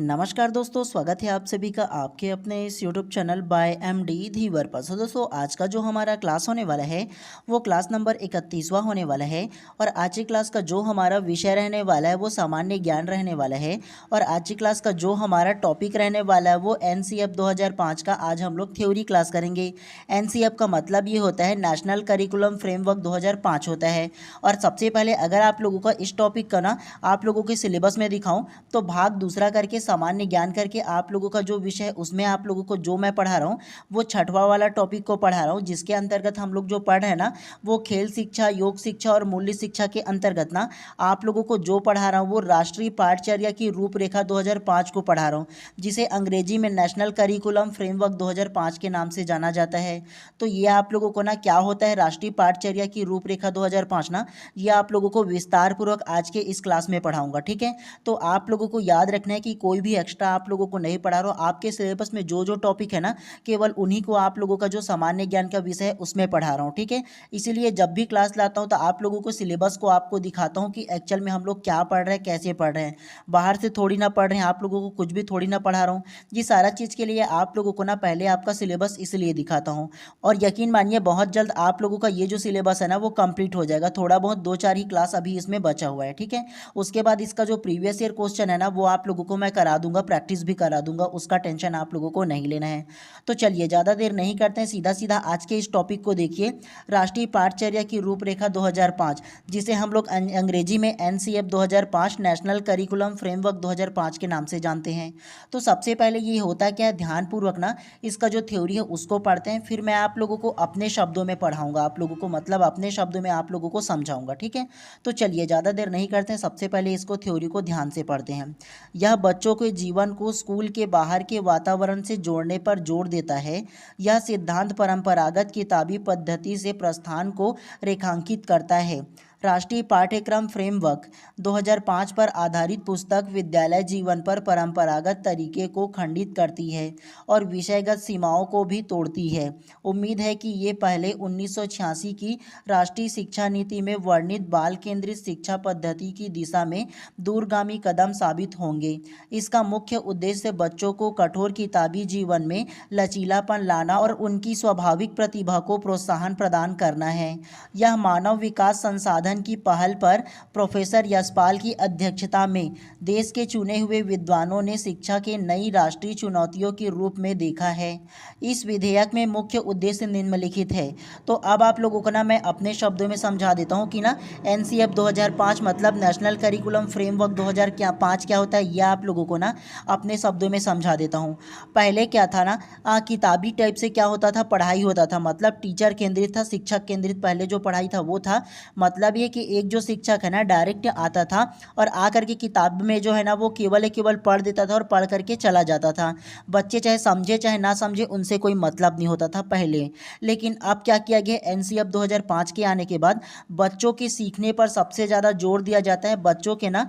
नमस्कार दोस्तों, स्वागत है आप सभी का आपके अपने इस यूट्यूब चैनल बाय एमडी धीवर पर। सो दोस्तों, आज का जो हमारा क्लास होने वाला है वो क्लास नंबर 31वां होने वाला है। और आज की क्लास का जो हमारा विषय रहने वाला है वो सामान्य ज्ञान रहने वाला है। और आज की क्लास का जो हमारा टॉपिक रहने वाला है वो एनसीएफ 2005 का आज हम लोग थ्योरी क्लास करेंगे। एनसीएफ का मतलब ये होता है नेशनल करिकुलम फ्रेमवर्क 2005 होता है। और सबसे पहले अगर आप लोगों का इस टॉपिक का ना आप लोगों के सिलेबस में दिखाऊं तो भाग दूसरा करके सामान्य ज्ञान करके आप लोगों का जो विषय है उसमें आप लोगों को जो मैं पढ़ा रहा हूँ वो छठवां वाला टॉपिक को पढ़ा रहा हूँ, जिसके अंतर्गत हम लोग जो पढ़ रहे हैं ना वो खेल शिक्षा, योग शिक्षा और मूल्य शिक्षा के अंतर्गत ना आप लोगों को जो पढ़ा रहा हूँ वो राष्ट्रीय पाठचर्या की रूपरेखा 2005 को पढ़ा रहा हूँ, जिसे अंग्रेजी में नेशनल करिकुलम फ्रेमवर्क 2005 के नाम से जाना जाता है। तो ये आप लोगों को ना क्या होता है राष्ट्रीय पाठचर्या की रूपरेखा 2005 ना, ये आप लोगों को विस्तार पूर्वक आज के इस क्लास में पढ़ाऊंगा। ठीक है, तो आप लोगों को याद रखना है कि कोई भी एक्स्ट्रा आप लोगों को नहीं पढ़ा रहा हूँ। आपके सिलेबस में जो जो टॉपिक है ना केवल उन्हीं को आप लोगों का जो सामान्य ज्ञान का विषय है उसमें पढ़ा रहा हूँ। ठीक है, इसीलिए जब भी क्लास लाता हूँ तो आप लोगों को सिलेबस को आपको दिखाता हूँ कि एक्चुअल में हम लोग क्या पढ़ रहे हैं, कैसे पढ़ रहे हैं। बाहर से थोड़ी ना पढ़ रहे हैं, आप लोगों को कुछ भी थोड़ी ना पढ़ा रहा हूँ। ये सारा चीज़ के लिए आप लोगों को ना पहले आपका सिलेबस इसलिए दिखाता हूँ। और यकीन मानिए बहुत जल्द आप लोगों का ये जो सिलेबस है ना वो कंप्लीट हो जाएगा। थोड़ा बहुत दो चार ही क्लास अभी इसमें बचा हुआ है। ठीक है, उसके बाद इसका जो प्रीवियस ईयर क्वेश्चन है ना वो आप लोगों को मैं करा दूंगा, प्रैक्टिस भी करा दूंगा, उसका टेंशन आप लोगों को नहीं लेना है। तो चलिए ज़्यादा देर नहीं करते हैं, सीधा सीधा आज के इस टॉपिक को देखिए। राष्ट्रीय पाठचर्या की रूपरेखा 2005, जिसे हम लोग अंग्रेजी में एनसीएफ 2005 नेशनल करिकुलम फ्रेमवर्क 2005 के नाम से जानते हैं। तो सबसे पहले ये होता क्या है, ध्यानपूर्वक ना इसका जो थ्योरी है उसको पढ़ते हैं, फिर मैं आप लोगों को अपने शब्दों में पढ़ाऊंगा, आप लोगों को मतलब अपने शब्दों में आप लोगों को समझाऊंगा। ठीक है, तो चलिए ज़्यादा देर नहीं करते हैं, सबसे पहले इसको थ्योरी को ध्यान से पढ़ते हैं। यह बच्चों के जीवन को स्कूल के बाहर के वातावरण से जोड़ने पर जोर देता है। यह सिद्धांत परंपरागत किताबी पद्धति से प्रस्थान को रेखांकित करता है। राष्ट्रीय पाठ्यक्रम फ्रेमवर्क 2005 पर आधारित पुस्तक विद्यालय जीवन पर परंपरागत तरीके को खंडित करती है और विषयगत सीमाओं को भी तोड़ती है। उम्मीद है कि ये पहले 1986 की राष्ट्रीय शिक्षा नीति में वर्णित बाल केंद्रित शिक्षा पद्धति की दिशा में दूरगामी कदम साबित होंगे। इसका मुख्य उद्देश्य बच्चों को कठोर किताबी जीवन में लचीलापन लाना और उनकी स्वाभाविक प्रतिभा को प्रोत्साहन प्रदान करना है। यह मानव विकास संसाधन की पहल पर प्रोफेसर यशपाल की अध्यक्षता में देश के चुने हुए विद्वानों ने शिक्षा के नई राष्ट्रीय चुनौतियों के रूप में देखा है। इस विधेयक में मुख्य उद्देश्य निम्नलिखित है। तो अब आप लोगों को ना मैं अपने शब्दों में समझा देता हूँ कि ना एनसीएफ 2005 मतलब नेशनल करिकुलम फ्रेमवर्क 2005 क्या होता है, यह आप लोगों को ना अपने शब्दों में समझा देता हूँ। पहले क्या था ना किताबी टाइप से क्या होता था, पढ़ाई होता था, मतलब टीचर केंद्रित था, शिक्षक केंद्रित पहले जो पढ़ाई था वो था। मतलब ये कि एक जो शिक्षक है ना डायरेक्ट आता था और आकर के किताब में जो है ना वो केवल पढ़ देता था और पढ़ करके चला जाता था। बच्चे चाहे समझे चाहे ना समझे उनसे कोई मतलब नहीं होता था पहले। लेकिन अब क्या किया गया, एनसीएफ 2005 के आने के बाद बच्चों के सीखने पर सबसे ज़्यादा जोर दिया जाता है। बच्चों के ना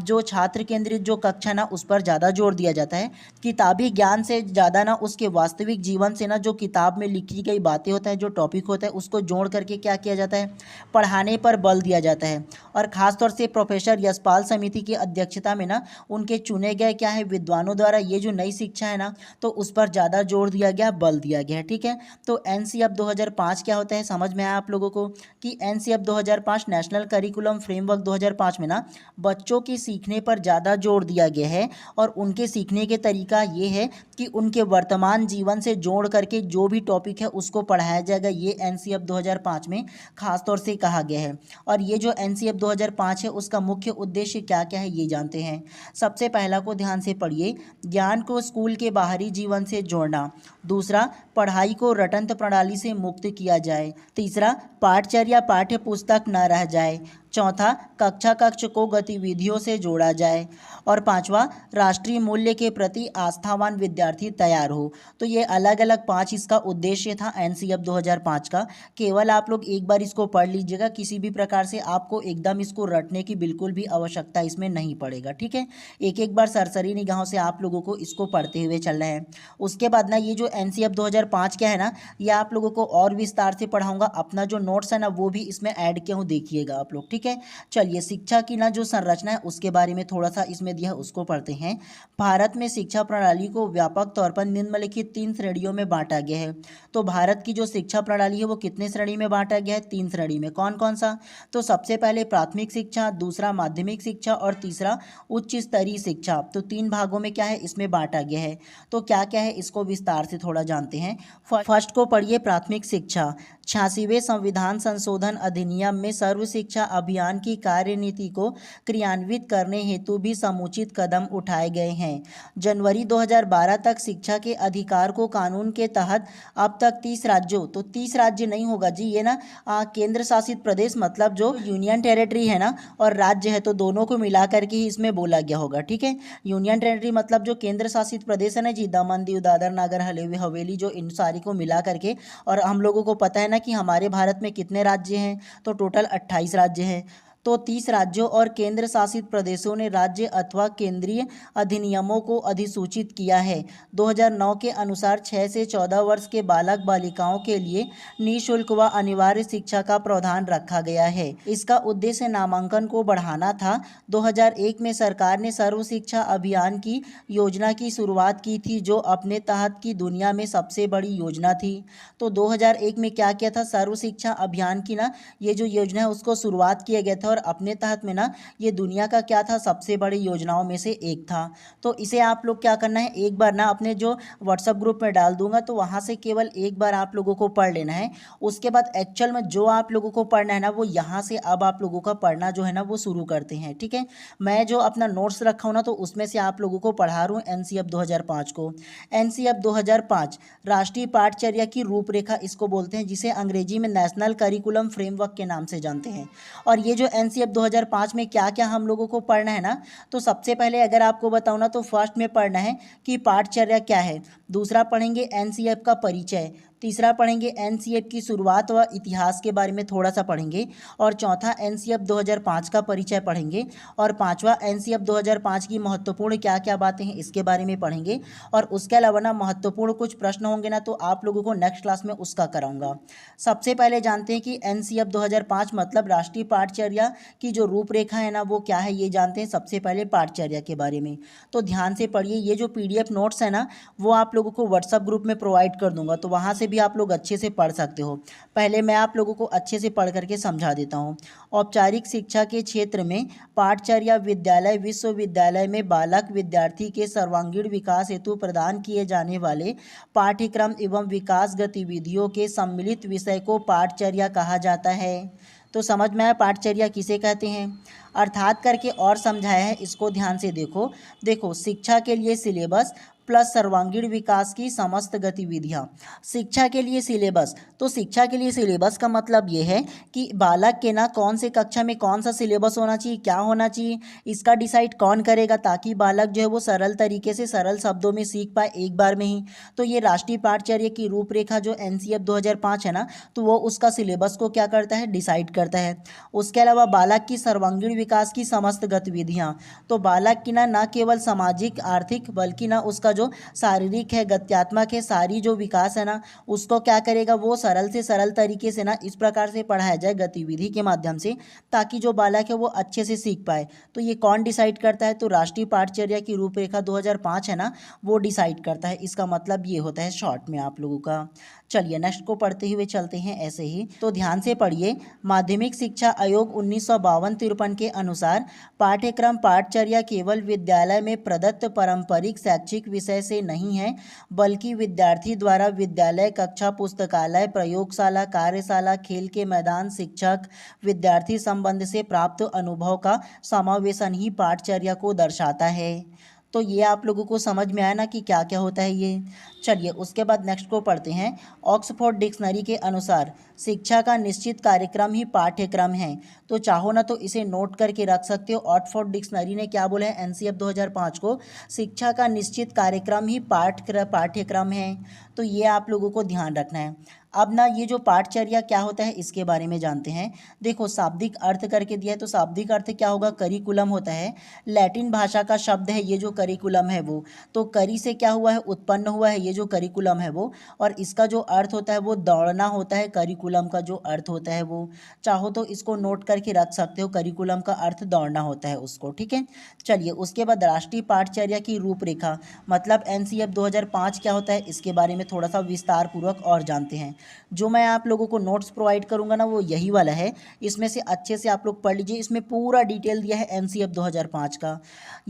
जो छात्र केंद्रित जो कक्षा ना उस पर ज़्यादा जोर दिया जाता है। किताबी ज्ञान से ज़्यादा ना उसके वास्तविक जीवन से ना जो किताब में लिखी गई बातें होता है, जो टॉपिक होता है उसको जोड़ करके क्या किया जाता है, पढ़ाने पर बल दिया जाता है। और ख़ासतौर से प्रोफेसर यशपाल समिति की अध्यक्षता में ना उनके चुने गए क्या है विद्वानों द्वारा ये जो नई शिक्षा है ना तो उस पर ज़्यादा जोर दिया गया, बल दिया गया। ठीक है, तो एनसीएफ 2005 क्या होता है समझ में आया आप लोगों को कि एनसीएफ 2005 नेशनल करिकुलम फ्रेमवर्क 2005 में ना बच्चों के सीखने पर ज़्यादा जोर दिया गया है। और उनके सीखने के तरीका ये है कि उनके वर्तमान जीवन से जोड़ करके जो भी टॉपिक है उसको पढ़ाया जाएगा, ये एनसीएफ 2005 में खासतौर से कहा गया है। और ये जो एनसीएफ 2005 है उसका मुख्य उद्देश्य क्या क्या है ये जानते हैं। सबसे पहला को ध्यान से पढ़िए, ज्ञान को स्कूल के बाहरी जीवन से जोड़ना। दूसरा, पढ़ाई को रटंत प्रणाली से मुक्त किया जाए। तीसरा, पाठचर्या पाठ्य पुस्तक न रह जाए। चौथा, कक्षा कक्ष को गतिविधियों से जोड़ा जाए। और पांचवा, राष्ट्रीय मूल्य के प्रति आस्थावान विद्यार्थी तैयार हो। तो ये अलग अलग 5 इसका उद्देश्य था एनसीएफ 2005 का। केवल आप लोग एक बार इसको पढ़ लीजिएगा, किसी भी प्रकार से आपको एकदम इसको रटने की बिल्कुल भी आवश्यकता इसमें नहीं पड़ेगा। ठीक है, एक एक बार सरसरी निगाहों से आप लोगों को इसको पढ़ते हुए चलना है। उसके बाद ना ये जो एनसीएफ 2005 क्या है ना ये आप लोगों को और विस्तार से पढ़ाऊंगा। अपना जो नोट्स है ना वो भी इसमें ऐड किया हूँ, देखिएगा आप लोग। ठीक है। ठीक है। चलिए शिक्षा की ना जो संरचना है उसके बारे में थोड़ा सा इसमें दिया है उसको पढ़ते हैं। भारत में शिक्षा प्रणाली को व्यापक तौर पर निम्नलिखित 3 श्रेणियों में बांटा गया है। तो भारत की जो शिक्षा प्रणाली है वो कितने श्रेणी में बांटा गया है? 3 श्रेणी में। कौन कौन सा? तो सबसे पहले प्राथमिक शिक्षा, दूसरा माध्यमिक शिक्षा और तीसरा उच्च स्तरीय शिक्षा। तो 3 भागों में क्या है इसमें बांटा गया है। तो क्या क्या है इसको विस्तार से थोड़ा जानते हैं। फर्स्ट को पढ़िए, प्राथमिक शिक्षा। 86वें संविधान संशोधन अधिनियम में सर्व शिक्षा अभियान की कार्यनीति को क्रियान्वित करने हेतु भी समुचित कदम उठाए गए हैं। जनवरी 2012 तक शिक्षा के अधिकार को कानून के तहत अब तक 30 राज्यों, तो 30 राज्य नहीं होगा जी, ये ना केंद्र शासित प्रदेश मतलब जो यूनियन टेरिटरी है ना और राज्य है, तो दोनों को मिला करके ही इसमें बोला गया होगा, ठीक है। यूनियन टेरिटरी मतलब जो केंद्र शासित प्रदेश है ना जी, दमन दीव दादर नागर हवेली, जो इन सारी को मिला करके। और हम लोगों को पता है ना कि हमारे भारत में कितने राज्य हैं, तो टोटल 28 राज्य हैं। तो 30 राज्यों और केंद्र शासित प्रदेशों ने राज्य अथवा केंद्रीय अधिनियमों को अधिसूचित किया है। 2009 के अनुसार 6 से 14 वर्ष के बालक बालिकाओं के लिए निःशुल्क व अनिवार्य शिक्षा का प्रावधान रखा गया है। इसका उद्देश्य नामांकन को बढ़ाना था। 2001 में सरकार ने सर्व शिक्षा अभियान की योजना की शुरुआत की थी, जो अपने तहत की दुनिया में सबसे बड़ी योजना थी। तो 2001 में क्या किया था, सर्व शिक्षा अभियान की ना ये जो योजना है उसको शुरुआत किया गया था और अपने तहत में ना ये दुनिया का क्या था, सबसे बड़ी योजनाओं में से एक था। तो इसे आप लोग क्या करना है, एक बार ना अपने जो व्हाट्सएप ग्रुप में डाल दूंगा, तो वहाँ से केवल एक बार आप लोगों को पढ़ लेना है। उसके बाद एक्चुअल में जो आप लोगों को पढ़ना है ना, वो यहाँ से अब आप लोगों का पढ़ना जो है ना वो शुरू करते हैं, ठीक है। मैं जो अपना नोट्स रखा हूँ ना, तो उसमें से आप लोगों को पढ़ा रहा हूँ एनसीएफ 2005 को। एनसीएफ 2005 राष्ट्रीय पाठचर्या की रूपरेखा इसको बोलते हैं, जिसे अंग्रेजी में नेशनल करिकुलम फ्रेमवर्क के नाम से जानते हैं। और ये जो एनसीएफ 2005 में क्या क्या हम लोगों को पढ़ना है ना, तो सबसे पहले अगर आपको बताऊँ ना, तो फर्स्ट में पढ़ना है कि पाठचर्या क्या है। दूसरा पढ़ेंगे एनसीएफ का परिचय। तीसरा पढ़ेंगे एनसीएफ की शुरुआत व इतिहास के बारे में थोड़ा सा पढ़ेंगे। और चौथा एनसीएफ 2005 का परिचय पढ़ेंगे। और पांचवा एनसीएफ 2005 की महत्वपूर्ण क्या क्या बातें हैं इसके बारे में पढ़ेंगे। और उसके अलावा ना महत्वपूर्ण कुछ प्रश्न होंगे ना, तो आप लोगों को नेक्स्ट क्लास में उसका कराऊंगा। सबसे पहले जानते हैं कि एनसीएफ 2005 मतलब राष्ट्रीय पाठचर्या की जो रूपरेखा है ना वो क्या है, ये जानते हैं सबसे पहले पाठचर्या के बारे में। तो ध्यान से पढ़िए, ये जो पीडीएफ नोट्स है ना वो आप लोगों को व्हाट्सएप ग्रुप में प्रोवाइड कर दूंगा, तो वहाँ से भी आप लोग अच्छे से पढ़ सकते हो। पहले मैं आप लोगों को अच्छे से पढ़ करके समझा देता हूँ। औपचारिक शिक्षा के क्षेत्र में पाठचर्या विद्यालय विश्वविद्यालय में बालक विद्यार्थी के सर्वांगीण विकास हेतु प्रदान किए जाने वाले पाठ्यक्रम एवं विकास गतिविधियों के सम्मिलित विषय को पाठचर्या कहा जाता है। तो समझ में आया पाठचर्या किसे कहते हैं। अर्थात करके और समझाया है, इसको ध्यान से देखो। देखो, शिक्षा के लिए सिलेबस प्लस सर्वांगीण विकास की समस्त गतिविधियाँ। शिक्षा के लिए सिलेबस, तो शिक्षा के लिए सिलेबस का मतलब ये है कि बालक के ना कौन से कक्षा में कौन सा सिलेबस होना चाहिए, क्या होना चाहिए, इसका डिसाइड कौन करेगा, ताकि बालक जो है वो सरल तरीके से सरल शब्दों में सीख पाए एक बार में ही। तो ये राष्ट्रीय पाठचर्या की रूपरेखा जो एनसीएफ 2005 है ना, तो वो उसका सिलेबस को क्या करता है, डिसाइड करता है। उसके अलावा बालक की सर्वांगीण विकास की समस्त गतिविधियाँ, तो बालक की ना केवल सामाजिक आर्थिक बल्कि ना उसका जो शारीरिक है गत्यात्मक है सारी जो विकास है ना, उसको क्या करेगा, वो सरल से सरल तरीके से ना इस प्रकार से पढ़ाया जाए गतिविधि के माध्यम से, ताकि जो बालक है वो अच्छे से सीख पाए। तो ये कौन डिसाइड करता है, तो राष्ट्रीय पाठचर्या की रूपरेखा 2005 है ना वो डिसाइड करता है। इसका मतलब ये होता है शॉर्ट में आप लोगों का। चलिए नेक्स्ट को पढ़ते हुए चलते हैं ऐसे ही। तो ध्यान से पढ़िए, माध्यमिक शिक्षा आयोग 1952-53 के अनुसार पाठ्यक्रम पाठचर्या केवल विद्यालय में प्रदत्त पारंपरिक शैक्षिक विषय से नहीं है, बल्कि विद्यार्थी द्वारा विद्यालय कक्षा, पुस्तकालय, प्रयोगशाला, कार्यशाला, खेल के मैदान, शिक्षक विद्यार्थी संबंध से प्राप्त अनुभव का समावेशन ही पाठचर्या को दर्शाता है। तो ये आप लोगों को समझ में आया ना कि क्या क्या होता है ये। चलिए उसके बाद नेक्स्ट को पढ़ते हैं। ऑक्सफोर्ड डिक्शनरी के अनुसार शिक्षा का निश्चित कार्यक्रम ही पाठ्यक्रम है। तो चाहो ना तो इसे नोट करके रख सकते हो। ऑक्सफोर्ड डिक्शनरी ने क्या बोला है एनसीएफ 2005 को, शिक्षा का निश्चित कार्यक्रम ही पाठ्यक्रम है। तो ये आप लोगों को ध्यान रखना है। अब ना ये जो पाठचर्या क्या होता है इसके बारे में जानते हैं। देखो शाब्दिक अर्थ करके दिया है, तो शाब्दिक अर्थ क्या होगा, करिकुलम होता है। लैटिन भाषा का शब्द है ये जो करिकुलम है वो, तो करी से क्या हुआ है, उत्पन्न हुआ है ये जो करिकुलम है वो, और इसका जो अर्थ होता है वो दौड़ना होता है, करिकुलम करिकुलम का जो अर्थ होता है वो, चाहो तो इसको नोट करके रख सकते हो, करिकुलम का अर्थ दौड़ना होता है उसको, ठीक है। चलिए उसके बाद राष्ट्रीय पाठचर्या की रूपरेखा मतलब एनसीएफ 2005 क्या होता है इसके बारे में थोड़ा सा विस्तार पूर्वक और जानते हैं। जो मैं आप लोगों को नोट्स प्रोवाइड करूंगा ना वो यही वाला है, इसमें से अच्छे से आप लोग पढ़ लीजिए, इसमें पूरा डिटेल दिया है एनसीएफ 2005 का।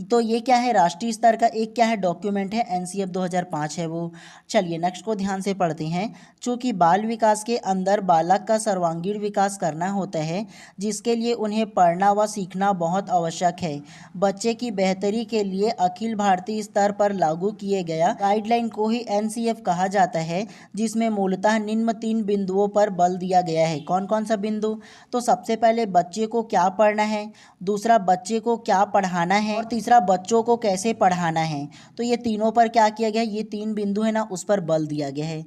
तो ये क्या है, राष्ट्रीय स्तर का एक क्या है डॉक्यूमेंट है, एनसीएफ 2005 है वो। चलिए नेक्स्ट को ध्यान से पढ़ते हैं। चूँकि बाल विकास के अंदर बालक का सर्वांगीण विकास करना होता है, जिसके लिए उन्हें पढ़ना व सीखना बहुत आवश्यक है, बच्चे की बेहतरी के लिए अखिल भारतीय स्तर पर लागू किए गया गाइडलाइन को ही एनसीएफ कहा जाता है, जिसमें मूलतः निम्न 3 बिंदुओं पर बल दिया गया है। कौन कौन सा बिंदु? तो सबसे पहले बच्चे को क्या पढ़ना है, दूसरा बच्चे को क्या पढ़ाना है, और तीसरा बच्चों को कैसे पढ़ाना है। तो ये तीनों पर क्या किया गया है, ये 3 बिंदु है ना उस पर बल दिया गया है।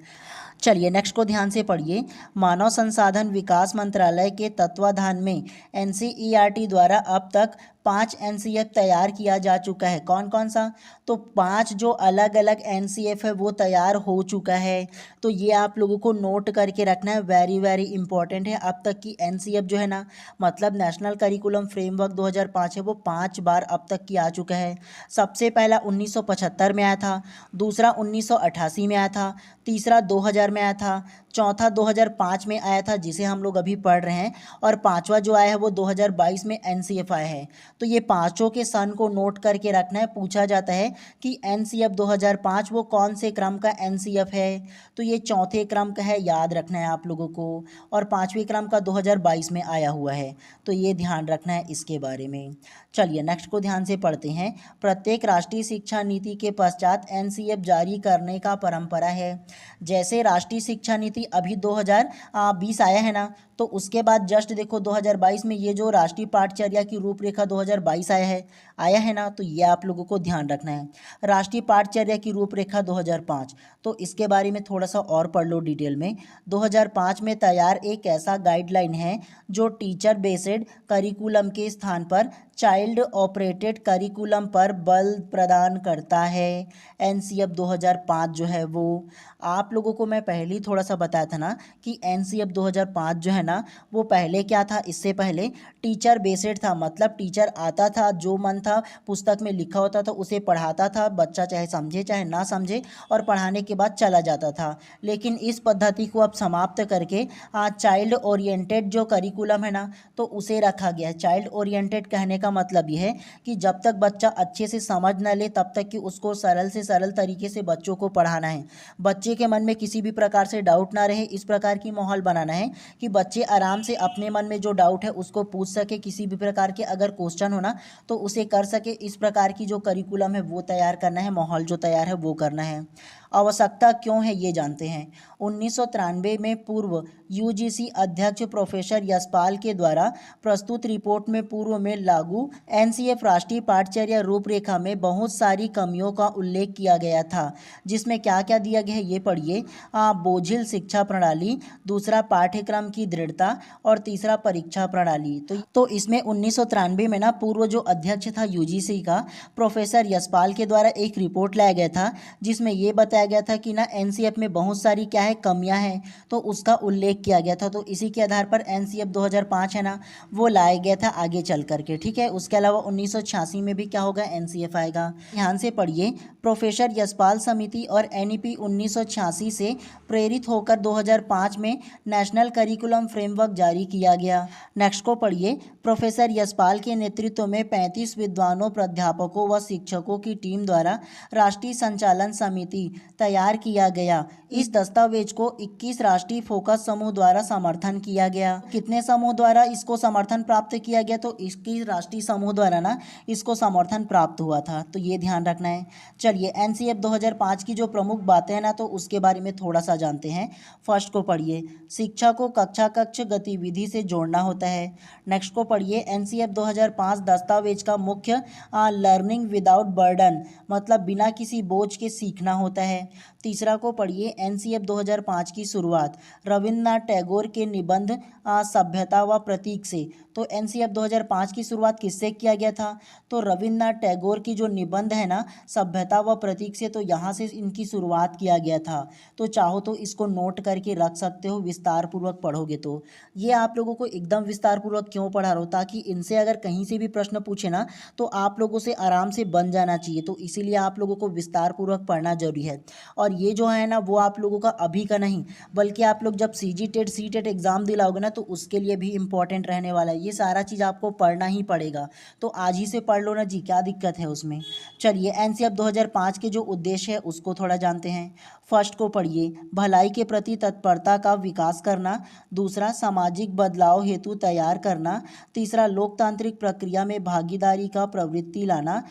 चलिए नेक्स्ट को ध्यान से पढ़िए। मानव संसाधन विकास मंत्रालय के तत्वाधान में एनसीईआरटी द्वारा अब तक 5 एनसीएफ तैयार किया जा चुका है। कौन कौन सा? तो 5 जो अलग अलग एनसीएफ है वो तैयार हो चुका है। तो ये आप लोगों को नोट करके रखना है, वेरी वेरी इंपॉर्टेंट है। अब तक की एनसीएफ जो है ना मतलब नेशनल करिकुलम फ्रेमवर्क 2005 है वो 5 बार अब तक की आ चुका है। सबसे पहला 1975 में आया था, दूसरा 1988 में आया था, तीसरा 2000 में आया था, चौथा 2005 में आया था जिसे हम लोग अभी पढ़ रहे हैं, और पांचवा जो आया है वो 2022 में एनसीएफ आया है। तो ये पांचों के सन को नोट करके रखना है। पूछा जाता है कि एनसीएफ 2005 वो कौन से क्रम का एनसीएफ है, तो ये चौथे क्रम का है, याद रखना है आप लोगों को, और पांचवें क्रम का 2022 में आया हुआ है, तो ये ध्यान रखना है इसके बारे में। चलिए नेक्स्ट को ध्यान से पढ़ते हैं। प्रत्येक राष्ट्रीय शिक्षा नीति के पश्चात एनसीएफ जारी करने का परंपरा है। जैसे राष्ट्रीय शिक्षा नीति अभी 2020 आया है ना, तो उसके बाद जस्ट देखो 2022 में ये जो राष्ट्रीय पाठचर्या की रूपरेखा 2022 आया है ना, तो ये आप लोगों को ध्यान रखना है। राष्ट्रीय पाठचर्या की रूपरेखा 2005, तो इसके बारे में थोड़ा सा और पढ़ लो डिटेल में। 2005 में तैयार एक ऐसा गाइडलाइन है जो टीचर बेस्ड करिकुलम के स्थान पर चाइल्ड ऑपरेटेड करिकुलम पर बल प्रदान करता है। एनसीएफ 2005 जो है वो आप लोगों को मैं पहले ही थोड़ा सा बताया था ना कि एनसीएफ 2005 जो है ना वो पहले क्या था, इससे पहले टीचर बेस्ड था, मतलब टीचर आता था, जो मन था पुस्तक में लिखा होता था उसे पढ़ाता था, बच्चा चाहे समझे चाहे ना समझे, और पढ़ाने के बाद चला जाता था। लेकिन इस पद्धति को अब समाप्त करके चाइल्ड ओरिएंटेड जो करिकुलम है ना तो उसे रखा गया है। चाइल्ड ओरिएंटेड कहने का मतलब यह है कि जब तक बच्चा अच्छे से समझ न ले तब तक कि उसको सरल से सरल तरीके से बच्चों को पढ़ाना है। बच्चे के मन में किसी भी प्रकार से डाउट ना रहे, इस प्रकार की माहौल बनाना है कि बच्चे आराम से अपने मन में जो डाउट है उसको पूछ सके, किसी भी प्रकार के अगर क्वेश्चन हो ना तो उसे कर सके। इस प्रकार की जो करिकुलम है वो तैयार करना है, माहौल जो तैयार है वो करना है। आवश्यकता क्यों है ये जानते हैं। 1993 में पूर्व यूजीसी अध्यक्ष प्रोफेसर यशपाल के द्वारा प्रस्तुत रिपोर्ट में पूर्व में लागू एनसीएफ राष्ट्रीय पाठचर्या रूपरेखा में बहुत सारी कमियों का उल्लेख किया गया था, जिसमें क्या क्या दिया गया है ये पढ़िए। बोझिल शिक्षा प्रणाली, दूसरा पाठ्यक्रम की दृढ़ता, और तीसरा परीक्षा प्रणाली। तो इसमें 1993 में ना पूर्व जो अध्यक्ष था यूजीसी का प्रोफेसर यशपाल के द्वारा एक रिपोर्ट लाया गया था जिसमें ये बताया गया था कि ना एनसीएफ में बहुत सारी क्या है कमियां हैं, तो उसका उल्लेख किया गया था। तो इसी के आधार पर एनसीएफ 2005 है ना वो लाया गया था आगे चल करके, ठीक है। उसके अलावा 1986 में भी क्या होगा एनसीएफ आएगा। ध्यान से पढ़िए। प्रोफेसर यशपाल समिति और एनईपी 1986 से प्रेरित होकर 2005 में नेशनल करिकुलम फ्रेमवर्क जारी किया गया। नेक्स्ट को पढ़िए। प्रोफेसर यशपाल के नेतृत्व में 35 विद्वानों, प्राध्यापकों व शिक्षकों की टीम द्वारा राष्ट्रीय संचालन समिति तैयार किया गया। इस दस्तावेज को 21 राष्ट्रीय फोकस समूह द्वारा समर्थन किया गया। कितने समूह द्वारा इसको समर्थन प्राप्त किया गया? तो 21 राष्ट्रीय समूह द्वारा ना इसको समर्थन प्राप्त हुआ था, तो ये ध्यान रखना है। चलिए एनसीएफ 2005 की जो प्रमुख बातें हैं ना तो उसके बारे में थोड़ा सा जानते हैं। फर्स्ट को पढ़िए, शिक्षा को कक्षा कक्ष गतिविधि से जोड़ना होता है। नेक्स्ट को पढ़िए, एनसीएफ 2005 दस्तावेज का मुख्य लर्निंग विदाउट बर्डन, मतलब बिना किसी बोझ के सीखना होता है। है। तीसरा को पढ़िए एनसीएफ 2005 की शुरुआत रविन्द्रनाथ टैगोर के निबंध सभ्यता व प्रतीक से। तो एनसीएफ 2005 की शुरुआत किससे किया गया था? तो रविन्द्रनाथ टैगोर की जो निबंध है ना सभ्यता व प्रतीक से, तो यहाँ से इनकी शुरुआत किया गया था। तो चाहो तो इसको नोट करके रख सकते हो, विस्तार पूर्वक पढ़ोगे तो। ये आप लोगों को एकदम विस्तार पूर्वक क्यों पढ़ा रहा हूँ, ताकि इनसे अगर कहीं से भी प्रश्न पूछे ना तो आप लोगों से आराम से बन जाना चाहिए। तो इसीलिए आप लोगों को विस्तार पूर्वक पढ़ना जरूरी है। और ये जो है ना वो आप लोगों का अभी का नहीं, बल्कि आप लोग जब सीजीटेट सीटेट एग्जाम दिलाओगे ना तो उसके लिए भी इंपॉर्टेंट रहने वाला है। ये सारा चीज़ आपको पढ़ना ही पड़ेगा, तो आज ही से पढ़ लो ना जी, क्या दिक्कत है उसमें। चलिए एनसीएफ 2005 के जो उद्देश्य है उसको थोड़ा जानते हैं। फर्स्ट को पढ़िए, भलाई के प्रति तत्परता का विकास करना। दूसरा, सामाजिक बदलाव हेतु तैयार करना। तीसरा, लोकतांत्रिक प्रक्रिया में भागीदारी का प्रवृत्ति लाना।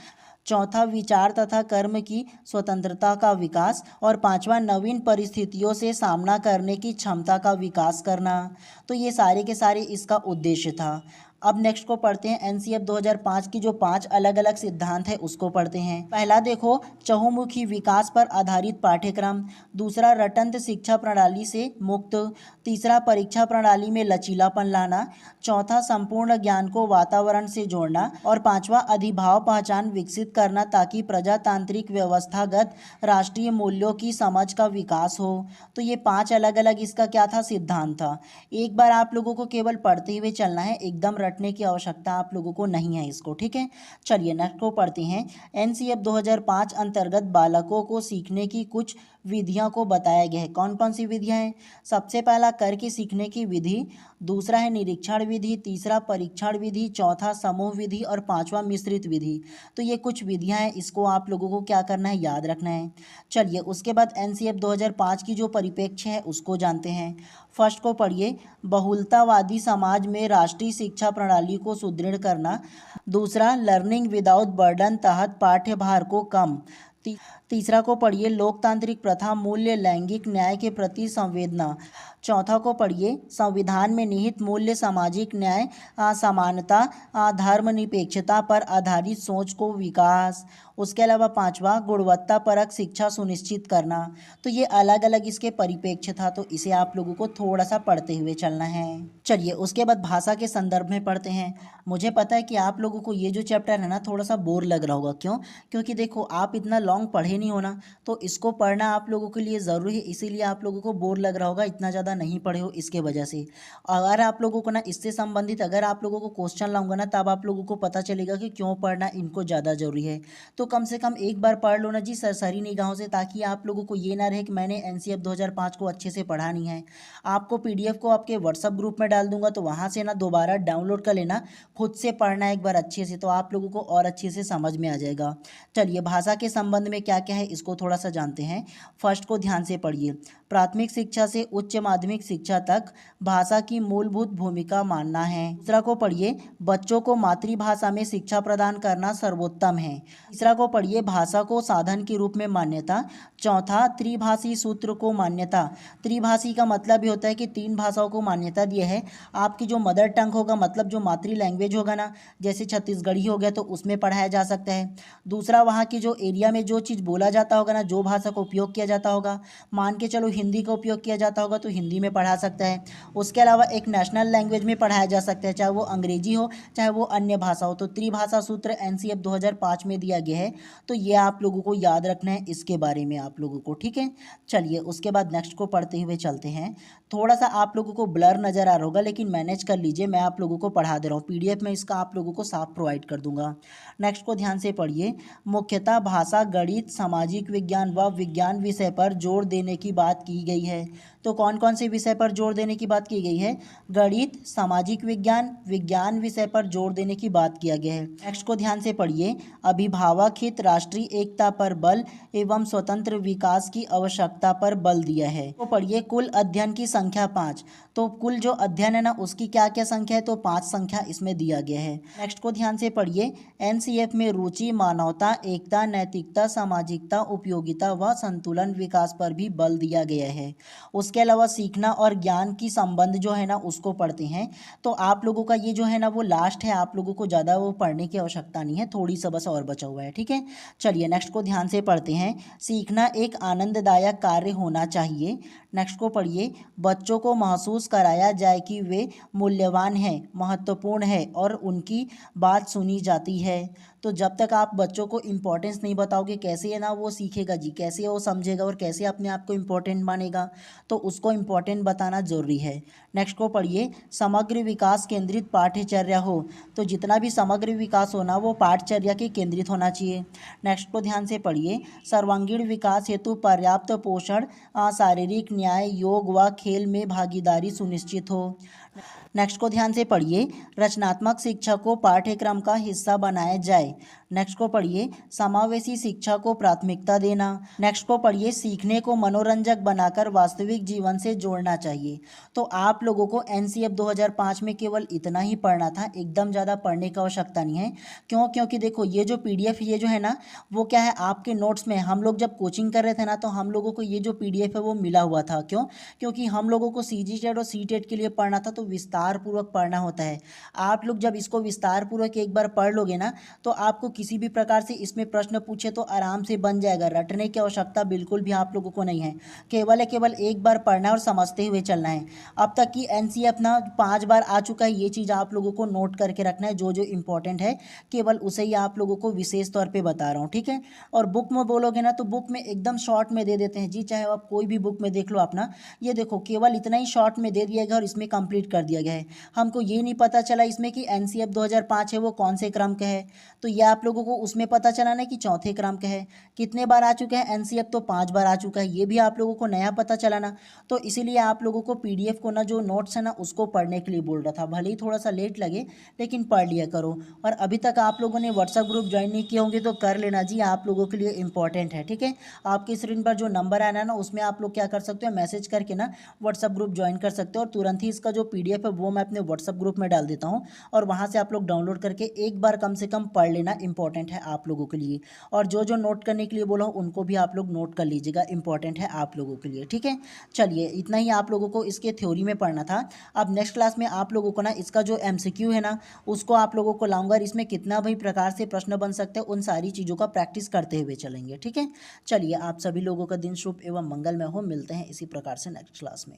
चौथा, विचार तथा कर्म की स्वतंत्रता का विकास। और पांचवा, नवीन परिस्थितियों से सामना करने की क्षमता का विकास करना। तो ये सारे के सारे इसका उद्देश्य था। अब नेक्स्ट को पढ़ते हैं एनसीएफ 2005 की जो 5 अलग अलग सिद्धांत है उसको पढ़ते हैं। पहला देखो, चहुमुखी विकास पर आधारित पाठ्यक्रम। दूसरा, रटंत शिक्षा प्रणाली से मुक्त। तीसरा, परीक्षा प्रणाली में लचीलापन लाना। चौथा, संपूर्ण ज्ञान को वातावरण से जोड़ना। और पांचवा, अधिभाव पहचान विकसित करना ताकि प्रजातांत्रिक व्यवस्थागत राष्ट्रीय मूल्यों की समझ का विकास हो। तो ये 5 अलग अलग इसका क्या था, सिद्धांत था। एक बार आप लोगों को केवल पढ़ते हुए चलना है, एकदम रटने की आवश्यकता आप लोगों को नहीं है इसको, ठीक है। चलिए नेक्स्ट को पढ़ते हैं। एनसीएफ 2005 अंतर्गत बालकों को सीखने की कुछ विधियों को बताया गया है। कौन कौन सी विधियां हैं? सबसे पहला, करके सीखने की विधि। दूसरा है निरीक्षण विधि। तीसरा, परीक्षण विधि। चौथा, समूह विधि। और पांचवा, मिश्रित विधि। तो ये कुछ विधियां हैं, इसको आप लोगों को क्या करना है, याद रखना है। चलिए उसके बाद एनसीएफ 2005 की जो परिप्रेक्ष्य है उसको जानते हैं। फर्स्ट को पढ़िए, बहुलतावादी समाज में राष्ट्रीय शिक्षा प्रणाली को सुदृढ़ करना। दूसरा, लर्निंग विदाउट बर्डन तहत पाठ्यभार को कम। तीसरा को पढ़िए, लोकतांत्रिक प्रथा मूल्य लैंगिक न्याय के प्रति संवेदना। चौथा को पढ़िए, संविधान में निहित मूल्य सामाजिक न्याय, समानता, धर्मनिरपेक्षता पर आधारित सोच को विकास। उसके अलावा पांचवा, गुणवत्तापरक शिक्षा सुनिश्चित करना। तो ये अलग अलग इसके परिप्रेक्ष्य था, तो इसे आप लोगों को थोड़ा सा पढ़ते हुए चलना है। चलिए उसके बाद भाषा के संदर्भ में पढ़ते हैं। मुझे पता है कि आप लोगों को ये जो चैप्टर है ना थोड़ा सा बोर लग रहा होगा। क्यों? क्योंकि देखो आप इतना लॉन्ग पढ़े नहीं हो ना, तो इसको पढ़ना आप लोगों के लिए ज़रूरी है, इसीलिए आप लोगों को बोर लग रहा होगा, इतना ज़्यादा नहीं पढ़े हो इसके वजह से। अगर आप लोगों को ना इससे संबंधित अगर आप लोगों को क्वेश्चन लाऊंगा ना, तब आप लोगों को पता चलेगा कि क्यों पढ़ना इनको ज़्यादा जरूरी है। तो कम से कम एक बार पढ़ लो ना जी सरसरी निगाहों से, ताकि आप लोगों को ये ना रहे कि मैंने एनसीएफ 2005 को अच्छे से पढ़ा नहीं है। आपको पीडीएफ को आपके व्हाट्सअप ग्रुप में डाल दूंगा, तो वहाँ से ना दोबारा डाउनलोड कर लेना, खुद से पढ़ना एक बार अच्छे से, तो आप लोगों को और अच्छे से समझ में आ जाएगा। चलिए भाषा के संबंध में क्या क्या है इसको थोड़ा सा जानते हैं। फर्स्ट को ध्यान से पढ़िए, प्राथमिक शिक्षा से उच्च माध्यमिक शिक्षा तक भाषा की मूलभूत भूमिका मानना है। दूसरा को पढ़िए, बच्चों को मातृभाषा में शिक्षा प्रदान करना सर्वोत्तम है। तीसरा को पढ़िए, भाषा को साधन के रूप में मान्यता। चौथा, त्रिभाषी सूत्र को मान्यता। त्रिभाषी का मतलब ये होता है कि 3 भाषाओं को मान्यता दिए है। आपकी जो मदर टंग होगा, मतलब जो मातृ लैंग्वेज होगा ना, जैसे छत्तीसगढ़ी हो गया, तो उसमें पढ़ाया जा सकता है। दूसरा, वहाँ की जो एरिया में जो चीज़ बोला जाता होगा ना, जो भाषा का उपयोग किया जाता होगा, मान के चलो हिंदी का उपयोग किया जाता होगा तो हिंदी में पढ़ा सकता है। उसके अलावा एक नेशनल लैंग्वेज में पढ़ाया जा सकता है, चाहे वो अंग्रेजी हो चाहे वो अन्य भाषा हो। तो त्रिभाषा सूत्र एनसीएफ 2005 में दिया गया है, तो ये आप लोगों को याद रखना है इसके बारे में आप लोगों को, ठीक है। चलिए उसके बाद नेक्स्ट को पढ़ते हुए चलते हैं। थोड़ा सा आप लोगों को ब्लर नज़र आ रहा होगा, लेकिन मैनेज कर लीजिए, मैं आप लोगों को पढ़ा दे रहा हूँ, पीडीएफ में इसका आप लोगों को साफ प्रोवाइड कर दूंगा। नेक्स्ट को ध्यान से पढ़िए, मुख्यतः भाषा, गणित, सामाजिक विज्ञान व विज्ञान विषय पर जोर देने की बात की गई है। तो कौन कौन से विषय पर जोर देने की बात की गई है? गणित, सामाजिक विज्ञान, विज्ञान विषय पर जोर देने की बात किया गया है। नेक्स्ट को ध्यान से पढ़िए, अभिभावक हित, राष्ट्रीय एकता पर बल एवं स्वतंत्र विकास की आवश्यकता पर बल दिया है। तो पढ़िए, कुल अध्ययन की संख्या 5। तो कुल जो अध्ययन है ना उसकी क्या क्या संख्या है? तो 5 संख्या इसमें दिया गया है। नेक्स्ट को ध्यान से पढ़िए, एनसीएफ में रुचि, मानवता, एकता, नैतिकता, सामाजिकता, उपयोगिता व संतुलन विकास पर भी बल दिया गया है। उसके उसके अलावा सीखना और ज्ञान की संबंध जो है ना उसको पढ़ते हैं। तो आप लोगों का ये जो है ना वो लास्ट है, आप लोगों को ज़्यादा वो पढ़ने की आवश्यकता नहीं है, थोड़ी सा बस और बचा हुआ है, ठीक है। चलिए नेक्स्ट को ध्यान से पढ़ते हैं। सीखना एक आनंददायक कार्य होना चाहिए। नेक्स्ट को पढ़िए। बच्चों को महसूस कराया जाए कि वे मूल्यवान हैं, महत्वपूर्ण है और उनकी बात सुनी जाती है। तो जब तक आप बच्चों को इम्पोर्टेंस नहीं बताओगे, कैसे है ना वो सीखेगा जी, कैसे वो समझेगा और कैसे अपने आप को इम्पोर्टेंट मानेगा। तो उसको इम्पोर्टेंट बताना ज़रूरी है। नेक्स्ट को पढ़िए। समग्र विकास केंद्रित पाठ्यचर्या हो। तो जितना भी समग्र विकास होना वो पाठचर्या के केंद्रित होना चाहिए। नेक्स्ट को ध्यान से पढ़िए। सर्वांगीण विकास हेतु पर्याप्त पोषण, शारीरिक न्याय, योग व खेल में भागीदारी सुनिश्चित हो। नेक्स्ट को ध्यान से पढ़िए। रचनात्मक शिक्षा को पाठ्यक्रम का हिस्सा बनाया जाए। नेक्स्ट को पढ़िए। समावेशी शिक्षा को प्राथमिकता देना। नेक्स्ट को पढ़िए। सीखने को मनोरंजक बनाकर वास्तविक जीवन से जोड़ना चाहिए। तो आप लोगों को एनसीएफ 2005 में केवल इतना ही पढ़ना था, एकदम ज़्यादा पढ़ने की आवश्यकता नहीं है। क्यों? क्योंकि देखो ये जो पीडीएफ ये जो है ना वो क्या है आपके नोट्स में, हम लोग जब कोचिंग कर रहे थे ना तो हम लोगों को ये जो पीडीएफ है वो मिला हुआ था। क्यों? क्योंकि हम लोगों को सीजीटेट और सीटेट के लिए पढ़ना था, तो विस्तार पूर्वक पढ़ना होता है। आप लोग जब इसको विस्तार पूर्वक एक बार पढ़ लोगे ना तो आपको किसी भी प्रकार से इसमें प्रश्न पूछे तो आराम से बन जाएगा, रटने की आवश्यकता बिल्कुल भी आप लोगों को नहीं है। केवल एक बार पढ़ना है और समझते हुए चलना है। अब तक की एनसीएफ ना 5 बार आ चुका है, ये चीज़ आप लोगों को नोट करके रखना है, जो जो इंपॉर्टेंट है केवल उसे ही आप लोगों को विशेष तौर पे बता रहा हूँ, ठीक है। और बुक में बोलोगे ना तो बुक में एकदम शॉर्ट में दे देते हैं जी, चाहे आप कोई भी बुक में देख लो अपना, ये देखो केवल इतना ही शॉर्ट में दे दिया गया और इसमें कंप्लीट कर दिया गया है। हमको ये नहीं पता चला इसमें कि एनसीएफ 2005 है वो कौन से क्रम का है, तो ये आप लोगों को उसमें पता चला ना कि चौथे क्रम का है। कितने बार आ चुका है एनसीएफ? तो 5 बार आ चुका है, ये भी आप लोगों को नया पता चला ना। तो इसीलिए आप लोगों को पीडीएफ को ना जो नोट्स है ना उसको पढ़ने के लिए बोल रहा था, भले ही थोड़ा सा लेट लगे लेकिन पढ़ लिया करो। और अभी तक आप लोगों ने व्हाट्सएप ग्रुप ज्वाइन नहीं किए होंगे तो कर लेना जी, आप लोगों के लिए इंपॉर्टेंट है, ठीक है। आपकी स्क्रीन पर जो नंबर आना है ना उसमें आप लोग क्या कर सकते हो, मैसेज करके ना व्हाट्सएप ग्रुप ज्वाइन कर सकते हो और तुरंत ही इसका जो पीडीएफ है वो मैं अपने व्हाट्सएप ग्रुप में डाल देता हूँ और वहाँ से आप लोग डाउनलोड करके एक बार कम से कम पढ़ लेना, इंपॉर्टेंट है आप लोगों के लिए। और जो जो नोट करने के लिए बोला उनको भी आप लोग नोट कर लीजिएगा, इंपॉर्टेंट है आप लोगों के लिए, ठीक है। चलिए इतना ही आप लोगों को इसके थ्योरी में पढ़ना था। अब नेक्स्ट क्लास में आप लोगों को ना इसका जो एमसीक्यू है ना उसको आप लोगों को लाऊंगा, इसमें कितना भी प्रकार से प्रश्न बन सकते हैं उन सारी चीज़ों का प्रैक्टिस करते हुए चलेंगे, ठीक है। चलिए आप सभी लोगों का दिन शुभ एवं मंगलमय हो, मिलते हैं इसी प्रकार से नेक्स्ट क्लास में।